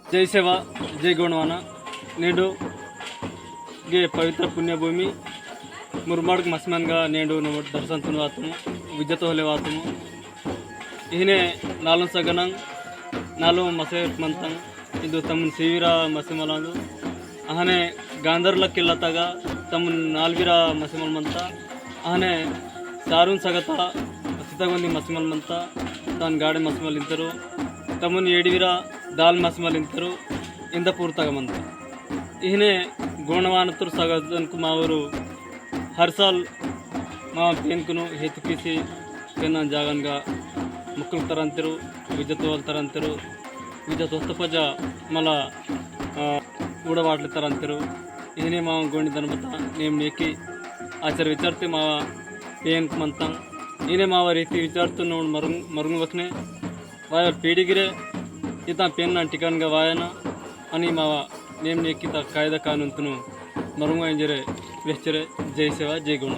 जय सेवा जय गोंडवाना नेडू गे पवित्र पुण्यभूमि मुरमाड मस्मनगा नेडू दर्शन तुनु आतुनु विजत होले वातुनु इहने नालु सगनंग नालु मसे मंतंग ಇದು ತಮ್ಮನ ಸಿವಿರ ಮಸಿಮಲಂದು ahane ಗಾಂಧರ್ಲ ಕಿಲ್ಲತಾಗ ತಮ್ಮನ ನಾಲ್ವಿರ ಮಸಿಮಲ್ ಮಂತ ahane ಸಾರುನ್ ಸಗತ ಸಿತಗೊಂದಿ ಮಸಿಮಲ್ ಮಂತ ತಾನ್ ಗಾಡಿ ಮಸಿಮಲ್ ಇಂತರು ತಮ್ಮನ ಏಡಿವಿರ दाल मसमल इंतरू इंद पूर्तगमंत इहने गोणवानतुर सगदनकु मावरू हर साल मा पेनकुनु हेतुकिसी पेन जागनगा मुक्कुल तरंतरू विजतोल तरंतरू विजत वस्तपज मला ऊडवाटले तरंतरू इहने मा गोणी दनमत नेम नेकी आचार विचारते मा पेन मंतं इहने मावा रीति विचारतु नोड मरुंग वखने वायर पीडिगिरे इता पेन टिकन गवायन आणि मावा नेम ने किता कायदा कानून तुनु मरुंगा इंजरे वेचरे जय सेवा जय गुण